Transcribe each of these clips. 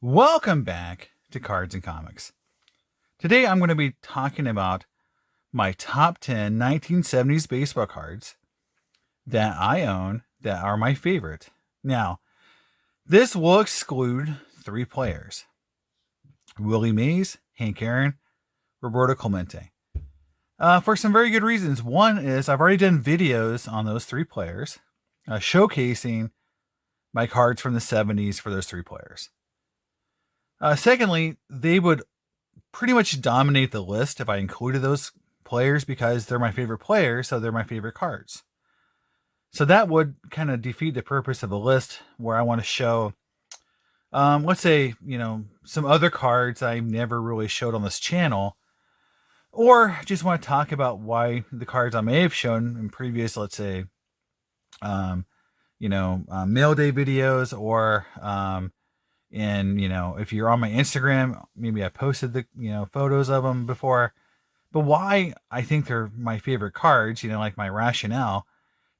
Welcome back to Cards and Comics. Today I'm going to be talking about my top 10 1970s baseball cards that I own that are my favorite. Now, this will exclude three players: Willie Mays, Hank Aaron, Roberto Clemente. For some very good reasons. One is I've already done videos on those three players, showcasing my cards from the 70s for those three players. Secondly, they would pretty much dominate the list if I included those players because they're my favorite players, so they're my favorite cards. So that would kind of defeat the purpose of a list where I want to show, let's say, some other cards I never really showed on this channel, or just want to talk about why the cards I may have shown in previous, let's say, mail day videos, or and, if you're on my Instagram, maybe I posted the, photos of them before, but why I think they're my favorite cards, like my rationale,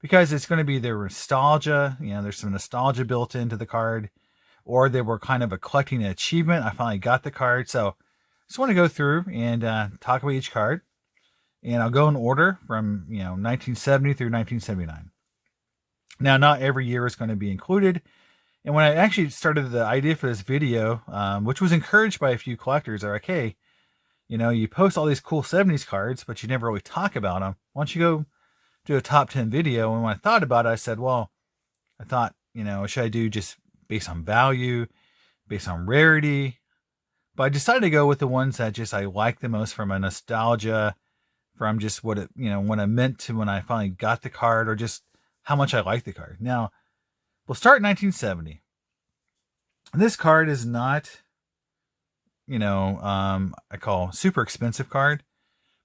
because it's going to be their nostalgia. There's some nostalgia built into the card, or they were kind of a collecting achievement. I finally got the card. So I just want to go through and talk about each card, and I'll go in order from, 1970 through 1979. Now, not every year is going to be included. And when I actually started the idea for this video, which was encouraged by a few collectors, they're like, hey, you post all these cool 70s cards, but you never really talk about them. Why don't you go do a top 10 video? And when I thought about it, I said, well, should I do just based on value, based on rarity? But I decided to go with the ones that just I like the most from a nostalgia, from just what it, what I meant to when I finally got the card, or just how much I like the card. Now, we'll start in 1970. This card is not, I call super expensive card,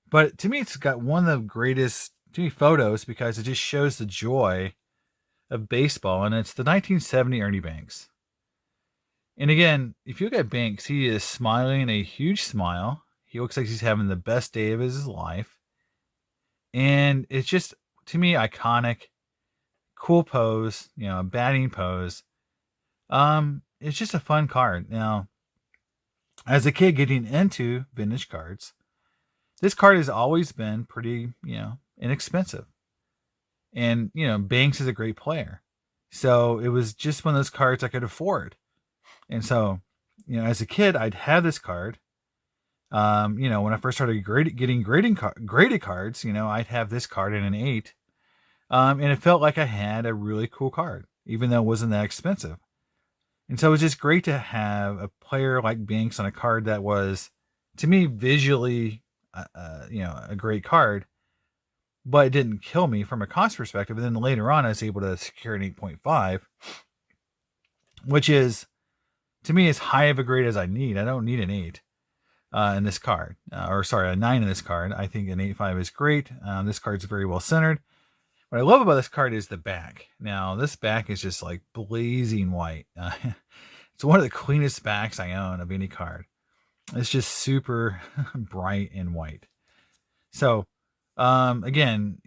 but to me, it's got one of the greatest photos because it just shows the joy of baseball, and it's the 1970 Ernie Banks. And again, if you look at Banks, he is smiling a huge smile. He looks like he's having the best day of his life. And it's just, to me, iconic. Cool pose, a batting pose. It's just a fun card. Now, as a kid getting into vintage cards, this card has always been pretty, inexpensive. And, Banks is a great player. So it was just one of those cards I could afford. And so, as a kid, I'd have this card. When I first started getting graded cards, I'd have this card in an 8. And it felt like I had a really cool card, even though it wasn't that expensive. And so it was just great to have a player like Banks on a card that was, to me, visually, a great card, but it didn't kill me from a cost perspective. And then later on, I was able to secure an 8.5, which is, to me, as high of a grade as I need. I don't need an 8 in this card, a 9 in this card. I think an 8.5 is great. This card's very well centered. What I love about this card is the back. Now, this back is just like blazing white. It's one of the cleanest backs I own of any card. It's just super bright and white. So, again,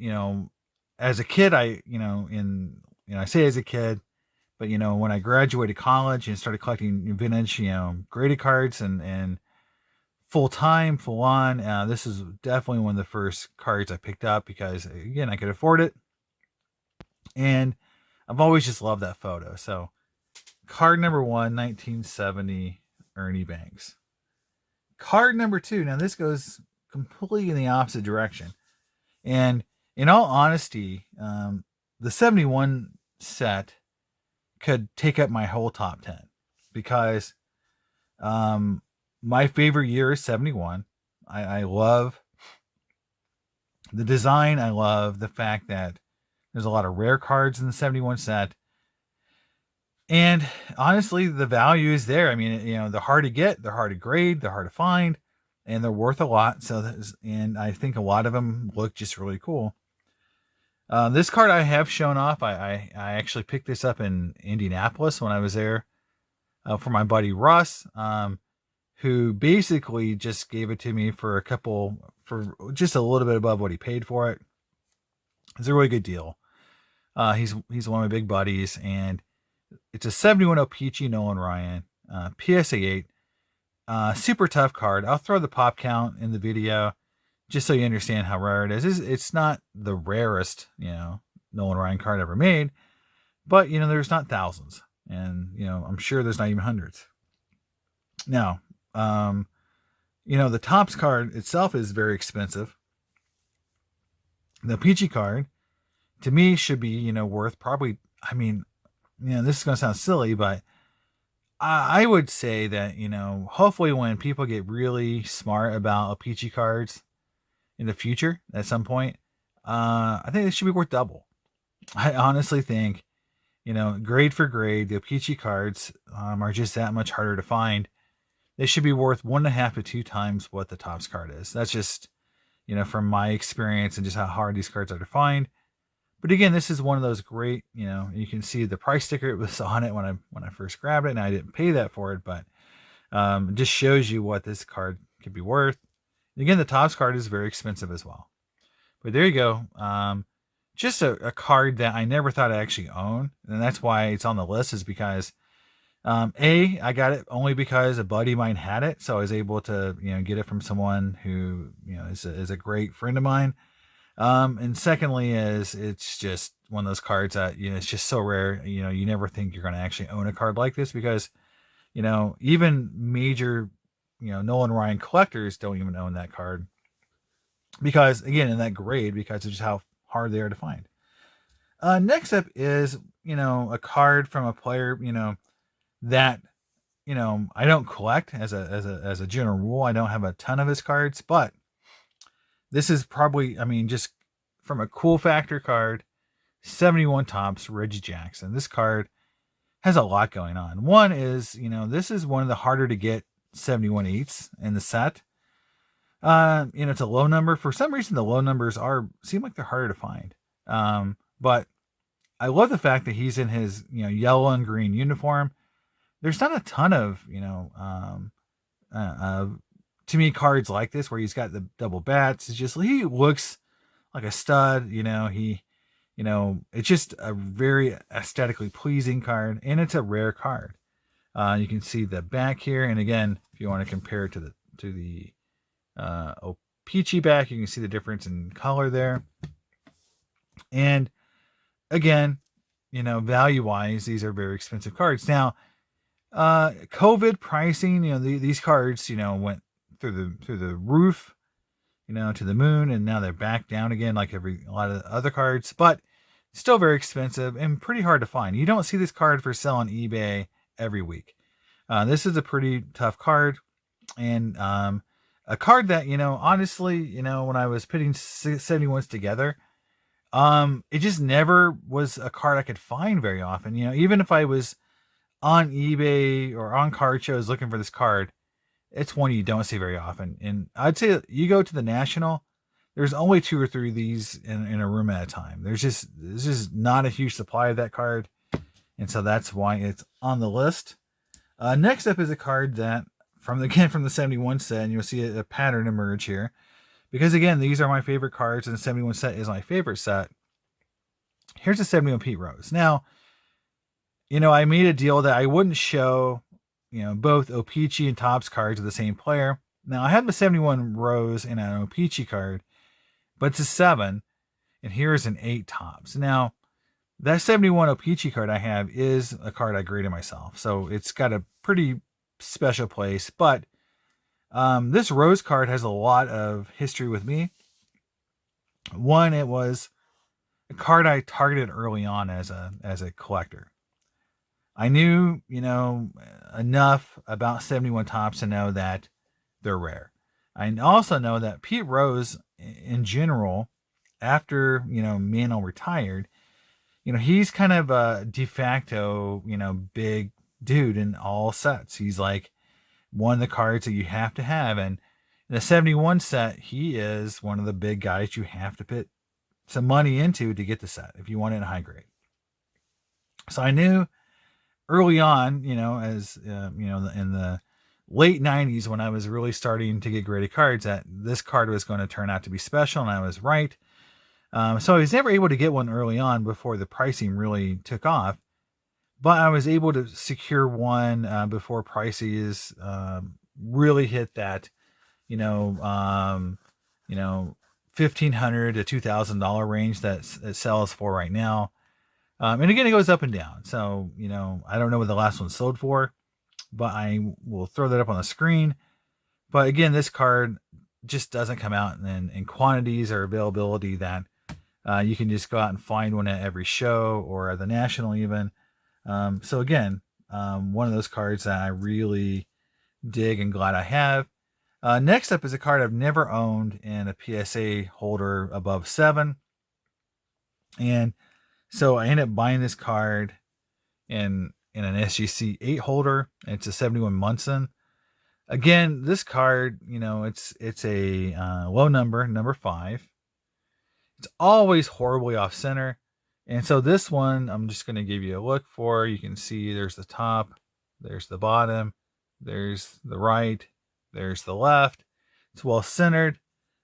as a kid, I say as a kid, but when I graduated college and started collecting vintage, graded cards and full on, this is definitely one of the first cards I picked up because, again, I could afford it. And I've always just loved that photo. So card number 1, 1970 Ernie Banks. Card number 2. Now this goes completely in the opposite direction. And in all honesty, the 71 set could take up my whole top 10 because my favorite year is 71. I love the design. I love the fact that there's a lot of rare cards in the 71 set. And honestly, the value is there. I mean, they're hard to get, they're hard to grade, they're hard to find, and they're worth a lot. And I think a lot of them look just really cool. This card I have shown off. I actually picked this up in Indianapolis when I was there for my buddy Russ, who basically just gave it to me for just a little bit above what he paid for it. It's a really good deal. He's one of my big buddies, and it's a 71 Peachy Nolan Ryan. PSA 8. Super tough card. I'll throw the pop count in the video just so you understand how rare it is. It's not the rarest, Nolan Ryan card ever made, but, there's not thousands. And, I'm sure there's not even hundreds. Now, the Topps card itself is very expensive. The Peachy card, to me, should be, worth probably, this is going to sound silly, but I would say that, hopefully when people get really smart about Peachy cards in the future at some point, I think they should be worth double. I honestly think, grade for grade, the Peachy cards are just that much harder to find. They should be worth 1.5 to 2 times what the Topps card is. That's just, from my experience and just how hard these cards are to find. But again, this is one of those great, you can see the price sticker. It was on it when I first grabbed it, and I didn't pay that for it, but it just shows you what this card could be worth. And again, the Topps card is very expensive as well. But there you go. Just a card that I never thought I'd actually own, and that's why it's on the list, is because I got it only because a buddy of mine had it, so I was able to get it from someone who is a great friend of mine. And secondly is it's just one of those cards that, it's just so rare, you never think you're going to actually own a card like this because, even major, Nolan Ryan collectors don't even own that card because, again, in that grade, because of just how hard they are to find. Next up is, a card from a player, that, I don't collect as a general rule. I don't have a ton of his cards, but this is probably, just from a cool factor card, 71 Topps, Reggie Jackson. This card has a lot going on. One is, this is one of the harder to get 71 8s in the set. It's a low number. For some reason, the low numbers seem like they're harder to find. But I love the fact that he's in his, yellow and green uniform. There's not a ton of, to me, cards like this where he's got the double bats. It's just, he looks like a stud, it's just a very aesthetically pleasing card, and it's a rare card. You can see the back here, and again, if you want to compare it to the Peachy back, you can see the difference in color there. And again, value wise, these are very expensive cards. Now, COVID pricing, these cards, went through the roof, to the moon, and now they're back down again, like a lot of other cards, but still very expensive and pretty hard to find. You don't see this card for sale on eBay every week. This is a pretty tough card, and a card that, honestly, when I was putting 71s together, it just never was a card I could find very often. Even if I was on eBay or on card shows looking for this card, it's one you don't see very often. And I'd say you go to the National, there's only 2 or 3 of these in a room at a time. There's just not a huge supply of that card. And so that's why it's on the list. Next up is a card that from the 71 set, and you'll see a pattern emerge here. Because again, these are my favorite cards, and the 71 set is my favorite set. Here's a 71 Pete Rose. Now, I made a deal that I wouldn't show both O-Pee-Chee and Topps cards of the same player. Now, I have the 71 Rose and an O-Pee-Chee card, but it's a 7, and here's an 8 Topps. Now, that 71 O-Pee-Chee card I have is a card I graded myself, so it's got a pretty special place, but this Rose card has a lot of history with me. One, it was a card I targeted early on as a collector. I knew, enough about 71 Topps to know that they're rare. I also know that Pete Rose, in general, after, Mantle retired, he's kind of a de facto, big dude in all sets. He's like one of the cards that you have to have. And in the 71 set, he is one of the big guys you have to put some money into to get the set if you want it in high grade. So I knew early on, as in the late 90s when I was really starting to get graded cards, that this card was going to turn out to be special, and I was right. So I was never able to get one early on before the pricing really took off. but I was able to secure one before prices really hit that, you know, um, you know, $1,500 to $2,000 range that it sells for right now. And again, it goes up and down. So, I don't know what the last one sold for, but I will throw that up on the screen. But again, this card just doesn't come out in quantities or availability that you can just go out and find one at every show or at the National even. So again, one of those cards that I really dig and glad I have. Next up is a card I've never owned in a PSA holder above 7. And so I ended up buying this card in an SGC 8 holder. It's a 71 Munson. Again, this card, it's a low number 5. It's always horribly off center. And so this one, I'm just going to give you a look for. You can see there's the top, there's the bottom, there's the right, there's the left. It's well centered.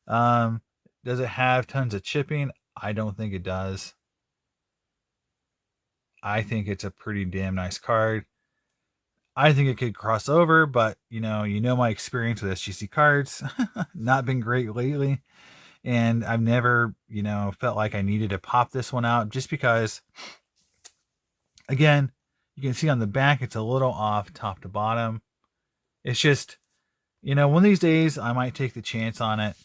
Does it have tons of chipping? I don't think it does. I think it's a pretty damn nice card. I think it could cross over, but my experience with SGC cards, not been great lately. And I've never, felt like I needed to pop this one out just because, again, you can see on the back, it's a little off top to bottom. It's just, one of these days I might take the chance on it.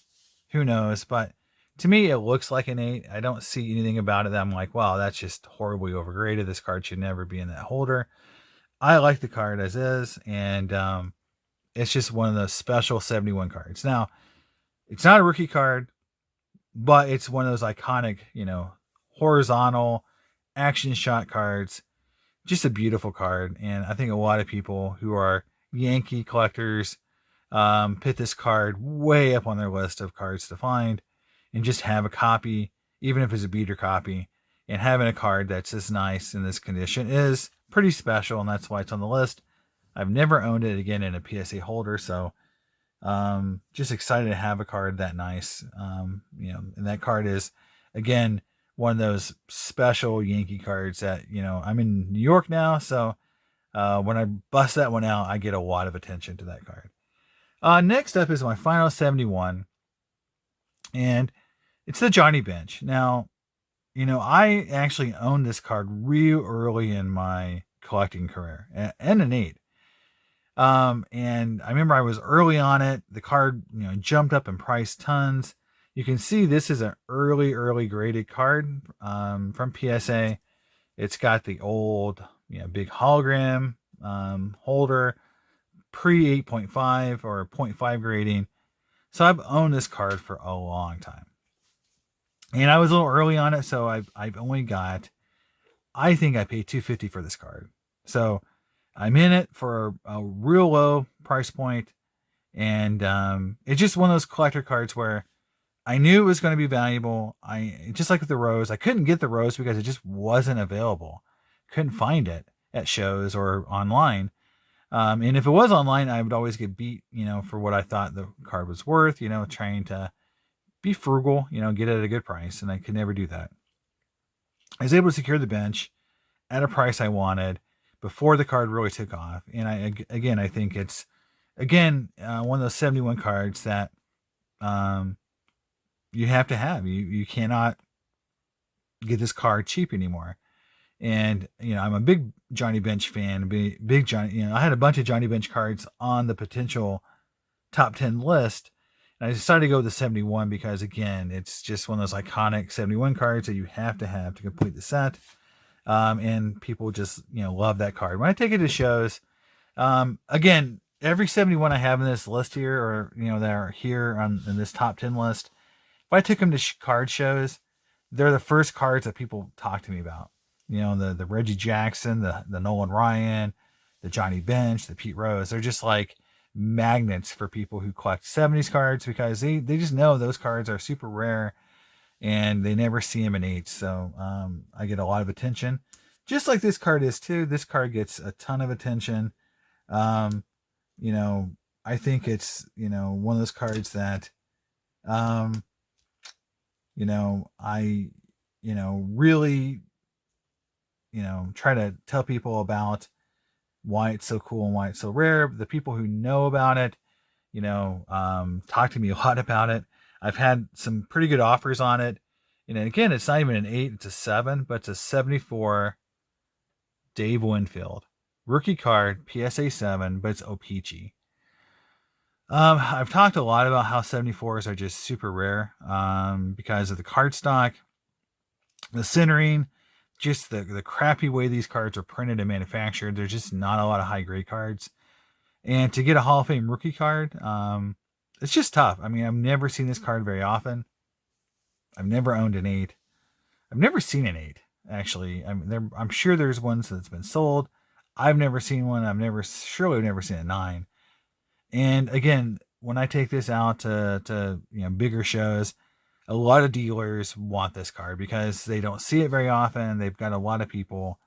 Who knows? But to me, it looks like an 8. I don't see anything about it that I'm like, wow, that's just horribly overgraded. This card should never be in that holder. I like the card as is, and it's just one of those special 71 cards. Now, it's not a rookie card, but it's one of those iconic, horizontal action shot cards. Just a beautiful card, and I think a lot of people who are Yankee collectors put this card way up on their list of cards to find and just have a copy, even if it's a beater copy. And having a card that's this nice in this condition is pretty special, and that's why it's on the list. I've never owned it again in a PSA holder, so just excited to have a card that nice. And that card is, again, one of those special Yankee cards that, I'm in New York now, so when I bust that one out, I get a lot of attention to that card. Next up is my final 71, and it's the Johnny Bench. Now, I actually owned this card real early in my collecting career, and an 8. And I remember I was early on it. The card, jumped up in price tons. You can see this is an early graded card from PSA. It's got the old, big hologram holder, pre 8.5 or 0.5 grading. So I've owned this card for a long time. And I was a little early on it, so I've only got, I think I paid $250 for this card. So I'm in it for a real low price point, and it's just one of those collector cards where I knew it was going to be valuable. Just like with the Rose, I couldn't get the Rose because it just wasn't available. Couldn't find it at shows or online. And if it was online, I would always get beat, for what I thought the card was worth, trying to be frugal, get it at a good price, and I could never do that. I was able to secure the bench at a price I wanted before the card really took off. And I think it's, one of those 71 cards that you have to have. You cannot get this card cheap anymore. And, I'm a big Johnny Bench fan, big Johnny, I had a bunch of Johnny Bench cards on the potential top 10 list. And I decided to go with the 71 because, again, it's just one of those iconic 71 cards that you have to complete the set. And people just, love that card. When I take it to shows, again, every 71 I have in this list here, or, that are here in this top 10 list, if I took them to card shows, they're the first cards that people talk to me about. The Reggie Jackson, the Nolan Ryan, the Johnny Bench, the Pete Rose. They're just like magnets for people who collect 70s cards because they just know those cards are super rare and they never see them in 8s. So I get a lot of attention, just like this card is too. This card gets a ton of attention. I think it's, one of those cards that, I really try to tell people about why it's so cool and why it's so rare. The people who know about it, talk to me a lot about it. I've had some pretty good offers on it. And again, it's not even an 8, it's a 7, but it's a 74 Dave Winfield. Rookie card, PSA 7, but it's O-Pee-Chee. I've talked a lot about how 74s are just super rare because of the cardstock, the centering, just the crappy way these cards are printed and manufactured. There's just not a lot of high grade cards. And to get a Hall of Fame rookie card, it's just tough. I mean, I've never seen this card very often. I've never owned an 8. I've never seen an 8, actually. I'm sure there's ones that's been sold. I've never seen one. Surely never seen a 9. And again, when I take this out to bigger shows, a lot of dealers want this card because they don't see it very often. They've got a lot of people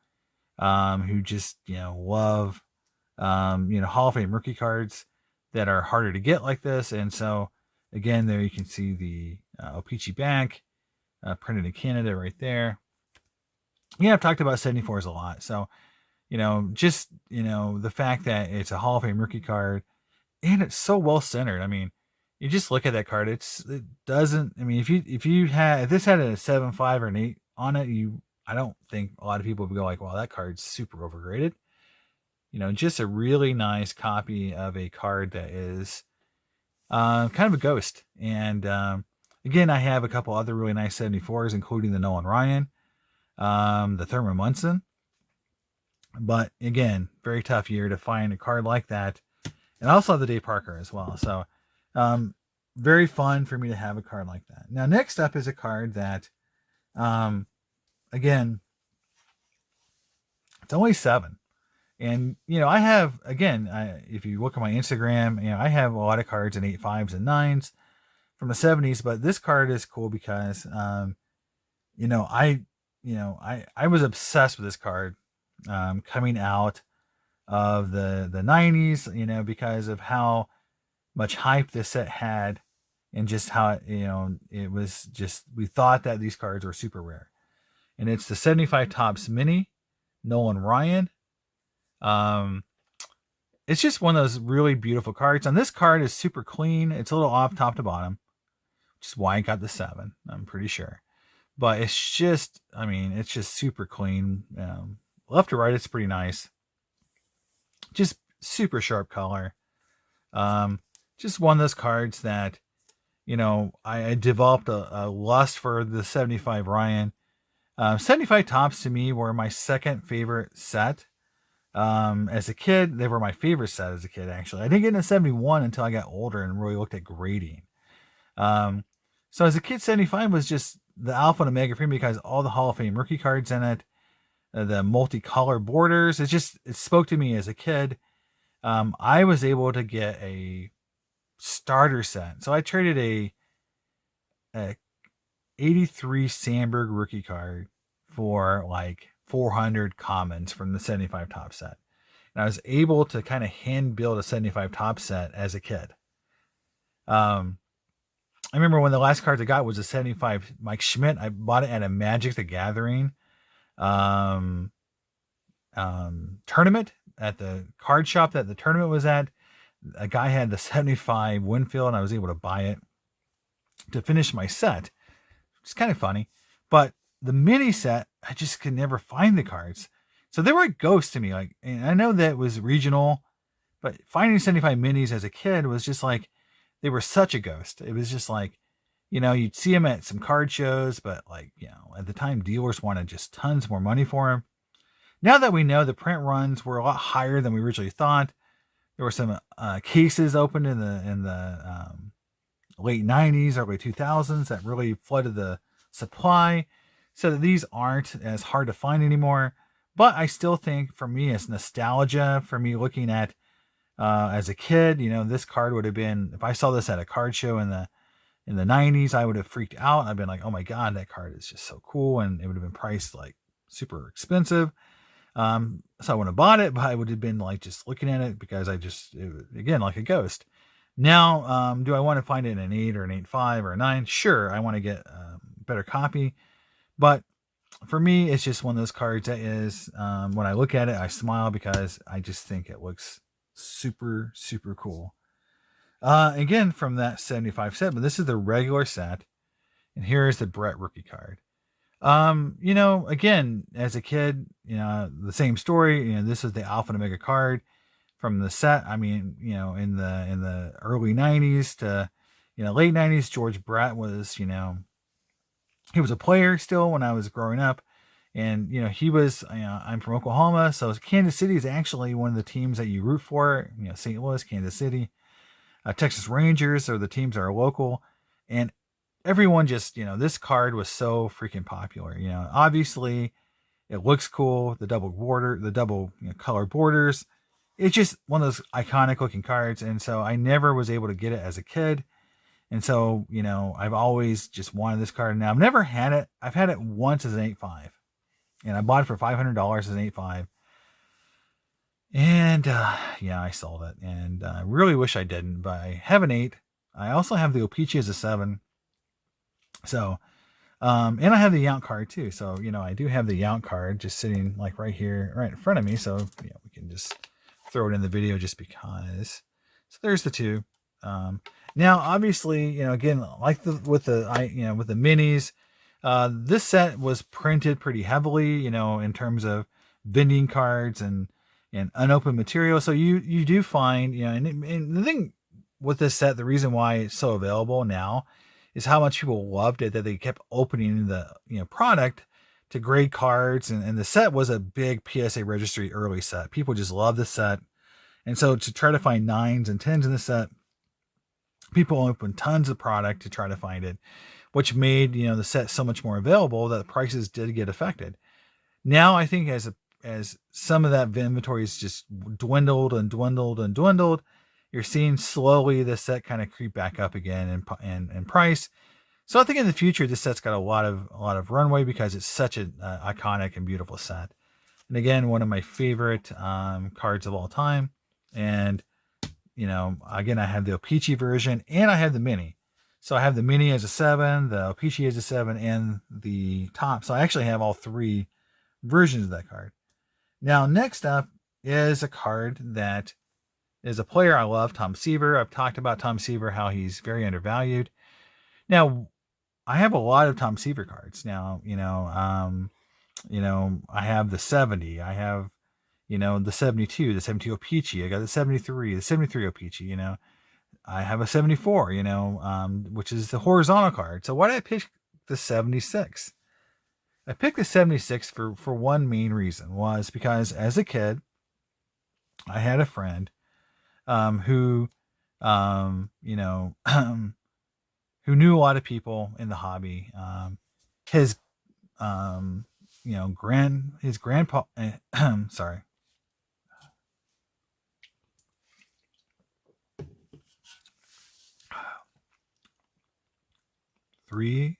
who just love Hall of Fame rookie cards that are harder to get like this. And so again, there you can see the O-Pee-Chee back printed in Canada right there. Yeah, I've talked about 74s a lot. So the fact that it's a Hall of Fame rookie card and it's so well centered. I mean, you just look at that card. If this had a 7.5 or an 8 on it, I don't think a lot of people would go like, wow, that card's super overrated. Just a really nice copy of a card that is kind of a ghost. And again, I have a couple other really nice 74s, including the Nolan Ryan, the Thurman Munson. But again, very tough year to find a card like that. And I also have the Dave Parker as well. So very fun for me to have a card like that. Now, next up is a card that, again, it's only 7. And, I have, again, if you look at my Instagram, I have a lot of cards in 8, 5s, and 9s from the 70s. But this card is cool because, I was obsessed with this card coming out of the 90s, because of how much hype this set had and just how it was just, we thought that these cards were super rare. And it's the 75 Topps Mini Nolan Ryan. It's just one of those really beautiful cards. And this card is super clean. It's a little off top to bottom, which is why I got the 7, I'm pretty sure. But it's just super clean. Left to right, it's pretty nice. Just super sharp color. Just one of those cards that, I developed a lust for the 75 Ryan. 75 Topps to me were my second favorite set. As a kid, they were my favorite set as a kid, actually. I didn't get into 71 until I got older and really looked at grading. So as a kid, 75 was just the alpha and omega for me because all the Hall of Fame rookie cards in it, the multicolor borders, it spoke to me as a kid. I was able to get a starter set. So I traded a 83 Sandberg rookie card for like 400 commons from the 75 top set. And I was able to kind of hand build a 75 top set as a kid. I remember when the last card I got was a 75 Mike Schmidt. I bought it at a Magic the Gathering tournament at the card shop that the tournament was at. A guy had the 75 Winfield and I was able to buy it to finish my set. It's kind of funny, but the mini set, I just could never find the cards. So they were a ghost to me. Like, and I know that it was regional, but finding 75 minis as a kid was just like, they were such a ghost. It was just like, you'd see them at some card shows, but like, at the time dealers wanted just tons more money for them. Now that we know the print runs were a lot higher than we originally thought, there were some cases opened in the late 90s, early 2000s that really flooded the supply, so that these aren't as hard to find anymore. But I still think, for me, it's nostalgia. For me, looking at as a kid, this card would have been, if I saw this at a card show in the 90s, I would have freaked out. I've been like, oh my god, that card is just so cool, and it would have been priced like super expensive. So I wouldn't have bought it, but I would have been like just looking at it because again, like a ghost. Now, do I want to find it in an 8 or an 8.5 or a 9? Sure, I want to get a better copy. But for me, it's just one of those cards that is, when I look at it, I smile because I just think it looks super, super cool. Again, from that 75 set, but this is the regular set. And here is the Brett rookie card. Again, as a kid, the same story. This is the Alpha and Omega card from the set. I mean, in the early 90s to late 90s, George Brett was, he was a player still when I was growing up. And, he was, I'm from Oklahoma. So Kansas City is actually one of the teams that you root for. St. Louis, Kansas City, Texas Rangers are the teams that are local. And everyone just, this card was so freaking popular. Obviously it looks cool. The double border, the double color borders. It's just one of those iconic looking cards. And so I never was able to get it as a kid. And so, I've always just wanted this card. Now I've never had it. I've had it once as an 8.5. And I bought it for $500 as an 8.5. And I sold it. And I really wish I didn't, but I have an 8. I also have the O-Pee-Chee as a 7. So, and I have the Yount card too. So, I do have the Yount card just sitting like right here, right in front of me. So, we can just throw it in the video just because. So there's the two. Now, obviously, again, like with the minis, this set was printed pretty heavily, in terms of vending cards and unopened material. So you do find, and the thing with this set, the reason why it's so available now is how much people loved it, that they kept opening the, product to grade cards. And the set was a big PSA registry early set. People just loved the set. And so to try to find 9s and 10s in the set, people opened tons of product to try to find it, which made, the set so much more available that the prices did get affected. Now, I think as some of that inventory is just dwindled and dwindled and dwindled, you're seeing slowly the set kind of creep back up again in price. So I think in the future, this set's got a lot of runway because it's such an iconic and beautiful set. And again, one of my favorite cards of all time. And, again, I have the O-Pee-Chee version and I have the mini. So I have the mini as a 7, the O-Pee-Chee as a 7, and the top. So I actually have all 3 versions of that card. Now, next up is a card that is a player I love, Tom Seaver. I've talked about Tom Seaver, how he's very undervalued. Now, I have a lot of Tom Seaver cards. Now, I have the 70. I have, the 72, the 72 O-Pee-Chee. I got the 73, the 73 O-Pee-Chee, I have a 74, which is the horizontal card. So why did I pick the 76? I picked the 76 for one main reason, was because as a kid, I had a friend who knew a lot of people in the hobby. His grandpa, sorry. Three,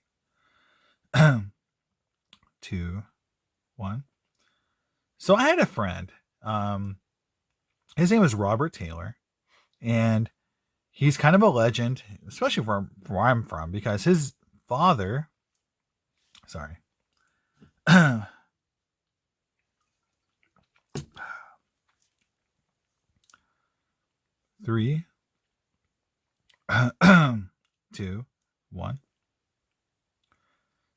2, 1. So I had a friend. His name was Robert Taylor, and he's kind of a legend, especially from where I'm from, because his father, 3, 2, 1.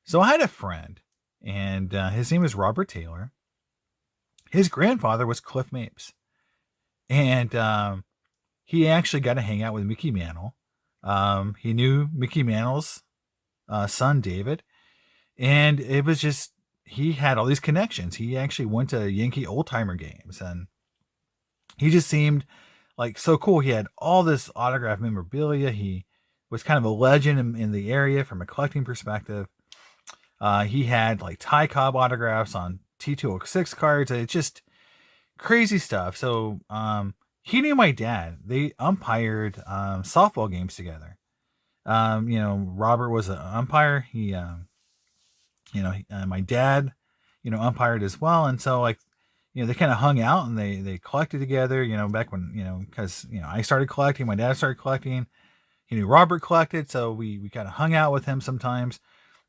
So I had a friend, and his name was Robert Taylor. His grandfather was Cliff Mapes. And he actually got to hang out with Mickey Mantle. He knew Mickey Mantle's son, David. And it was just, he had all these connections. He actually went to Yankee old-timer games. And he just seemed like so cool. He had all this autographed memorabilia. He was kind of a legend in the area from a collecting perspective. He had like Ty Cobb autographs on T206 cards. It's just crazy stuff. So he knew my dad. They umpired softball games together. Robert was an umpire. He, my dad, umpired as well. And so they kind of hung out and they collected together, back when, because, I started collecting, my dad started collecting. He knew Robert collected. So we kind of hung out with him sometimes.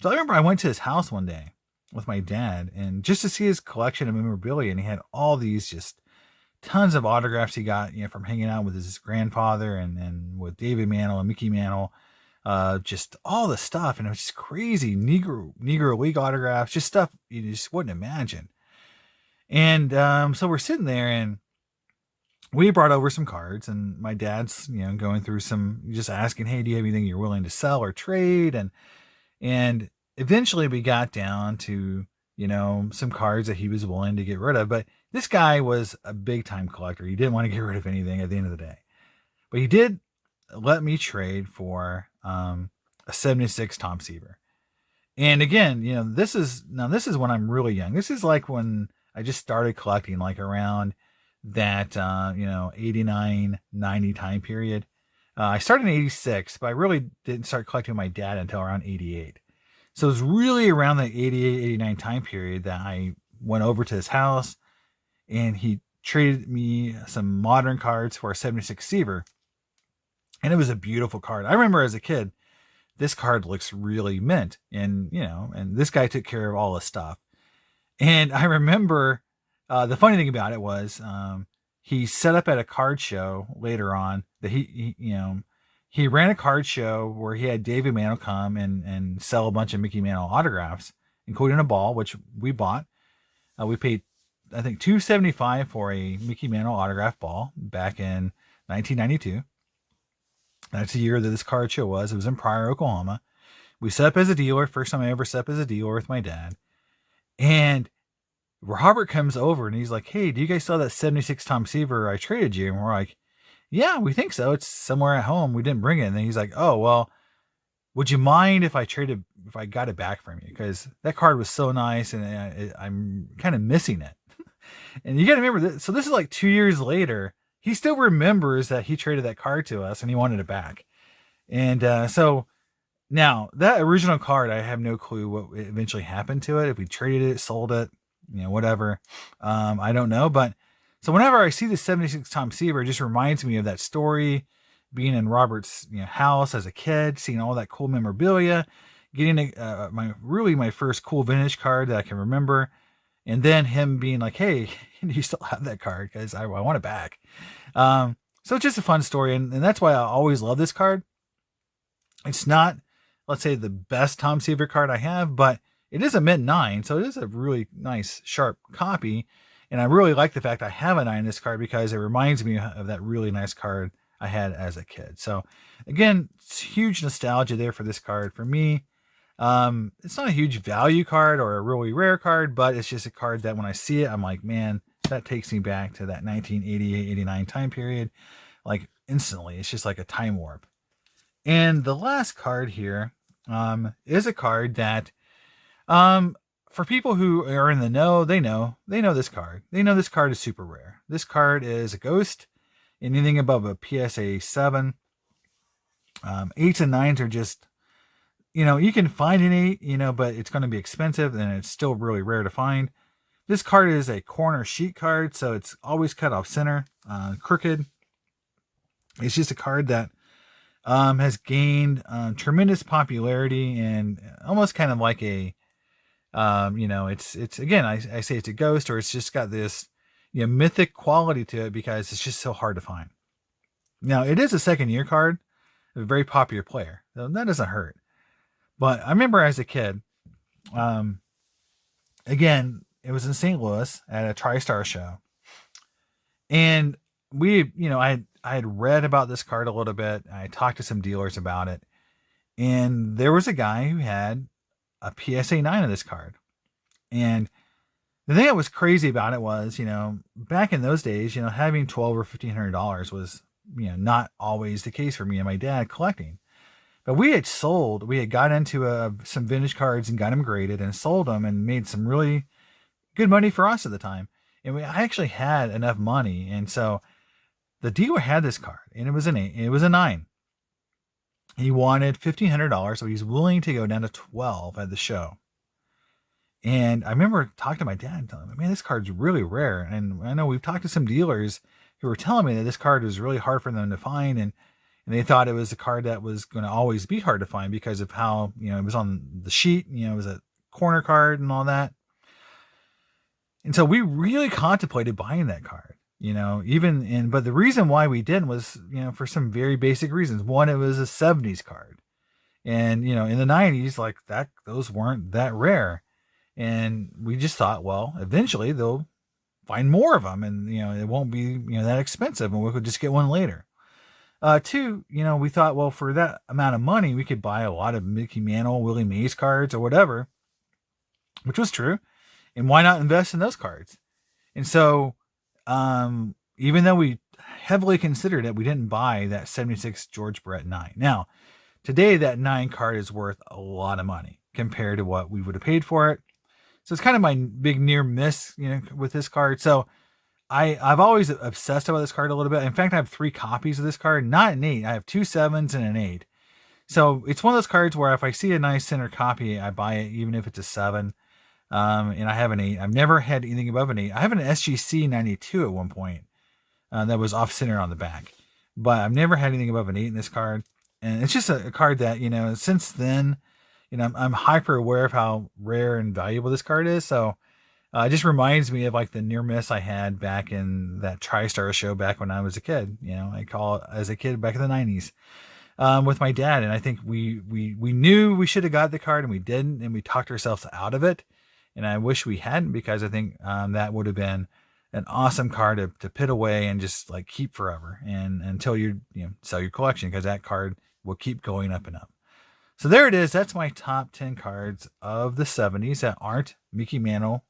So I remember I went to his house one day with my dad, and just to see his collection of memorabilia, and he had all these just tons of autographs he got, from hanging out with his grandfather and with David Mantle and Mickey Mantle, just all the stuff, and it was just crazy Negro League autographs, just stuff you just wouldn't imagine. And so we're sitting there, and we brought over some cards, and my dad's going through some, just asking, hey, do you have anything you're willing to sell or trade? And eventually we got down to some cards that he was willing to get rid of. But this guy was a big time collector. He didn't want to get rid of anything at the end of the day, but he did let me trade for a 76 Tom Seaver. And again, this is when I'm really young. This is like when I just started collecting, like around that 89, 90 time period. I started in 86, but I really didn't start collecting with my dad until around 88. So it was really around the 88, 89 time period that I went over to his house, and he traded me some modern cards for a 76 Seaver. And it was a beautiful card. I remember as a kid, this card looks really mint, and and this guy took care of all the stuff. And I remember the funny thing about it was he set up at a card show later on that he ran a card show where he had David Mantle come and sell a bunch of Mickey Mantle autographs, including a ball, which we bought. We paid, I think, $275 for a Mickey Mantle autograph ball back in 1992. That's the year that this card show was. It was in Pryor, Oklahoma. We set up as a dealer. First time I ever set up as a dealer with my dad. And Robert comes over and he's like, hey, do you guys saw that 76 Tom Seaver I traded you? And we're like, yeah, we think so. It's somewhere at home. We didn't bring it. And then he's like, oh, well, would you mind if I got it back from you? Because that card was so nice, and I'm kind of missing it. And you got to remember this. So this is like 2 years later. He still remembers that he traded that card to us and he wanted it back. And so now that original card, I have no clue what eventually happened to it. If we traded it, sold it, whatever. I don't know. But so whenever I see the 76 Tom Seaver, it just reminds me of that story, being in Robert's house as a kid, seeing all that cool memorabilia, getting my first cool vintage card that I can remember. And then him being like, hey, do you still have that card? Because I want it back. So it's just a fun story. And that's why I always love this card. It's not, let's say, the best Tom Seaver card I have, but it is a mint 9. So it is a really nice, sharp copy. And I really like the fact I have a 9 in this card because it reminds me of that really nice card I had as a kid. So again, it's huge nostalgia there for this card for me. It's not a huge value card or a really rare card, but it's just a card that when I see it, I'm like, man, that takes me back to that 1988, 89 time period. Like instantly, it's just like a time warp. And the last card here, is a card that, for people who are in the know, they know this card. They know this card is super rare. This card is a ghost. Anything above a PSA 7. 8s and 9s are just, you can find an 8, but it's going to be expensive and it's still really rare to find. This card is a corner sheet card, so it's always cut off center, crooked. It's just a card that has gained tremendous popularity and almost kind of like a, it's again, I say it's a ghost, or it's just got this mythic quality to it because it's just so hard to find. Now, it is a second year card, a very popular player, so that doesn't hurt. But I remember as a kid, again, it was in St. Louis at a TriStar show. And I had read about this card a little bit. I talked to some dealers about it. And there was a guy who had a PSA 9 of this card. And the thing that was crazy about it was, back in those days, having $1,200 or $1,500 was, not always the case for me and my dad collecting. But we had got into some vintage cards and got them graded and sold them and made some really good money for us at the time. And I actually had enough money. And so the dealer had this card, and it was a 9. He wanted $1,500, so he's willing to go down to 12 at the show. And I remember talking to my dad and telling him, man, this card's really rare. And I know we've talked to some dealers who were telling me that this card was really hard for them to find. And they thought it was a card that was going to always be hard to find because of how, it was on the sheet, it was a corner card and all that. And so we really contemplated buying that card, but the reason why we didn't was, for some very basic reasons. One, it was a 70s card. And, in the 90s, like that, those weren't that rare. And we just thought, well, eventually they'll find more of them and, it won't be, that expensive and we could just get one later. Two, we thought, well, for that amount of money, we could buy a lot of Mickey Mantle, Willie Mays cards or whatever, which was true. And why not invest in those cards? And so, even though we heavily considered it, we didn't buy that 76 George Brett 9. Now, today that 9 card is worth a lot of money compared to what we would have paid for it. So it's kind of my big near miss, with this card. So I've always obsessed about this card a little bit. In fact, I have 3 copies of this card, not an 8. I have 2 7s and an 8. So it's one of those cards where if I see a nice center copy, I buy it, even if it's a 7. And I have an 8. I've never had anything above an 8. I have an SGC 92 at one point that was off center on the back, but I've never had anything above an 8 in this card. And it's just a card that, since then, I'm hyper aware of how rare and valuable this card is. So it just reminds me of like the near miss I had back in that TriStar show back when I was a kid. I call it as a kid back in the 90s. With my dad. And I think we knew we should have got the card and we didn't, and we talked ourselves out of it. And I wish we hadn't, because I think that would have been an awesome card to put away and just like keep forever, and until you sell your collection, because that card will keep going up and up. So there it is. That's my top 10 cards of the 70s that aren't Mickey Mantle,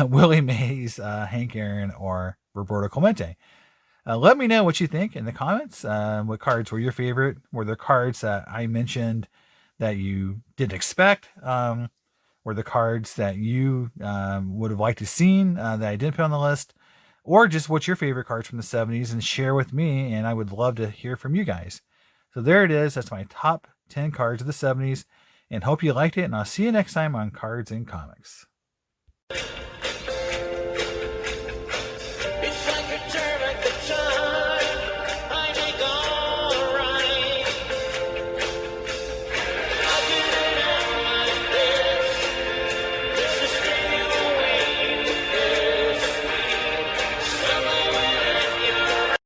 Willie Mays, Hank Aaron, or Roberto Clemente. Let me know what you think in the comments. What cards were your favorite? Were there cards that I mentioned that you didn't expect? Were the cards that you would have liked to seen that I didn't put on the list? Or just what's your favorite cards from the 70s, and share with me, and I would love to hear from you guys. So there it is. That's my top 10 cards of the 70s, and hope you liked it, and I'll see you next time on Cards and Comics.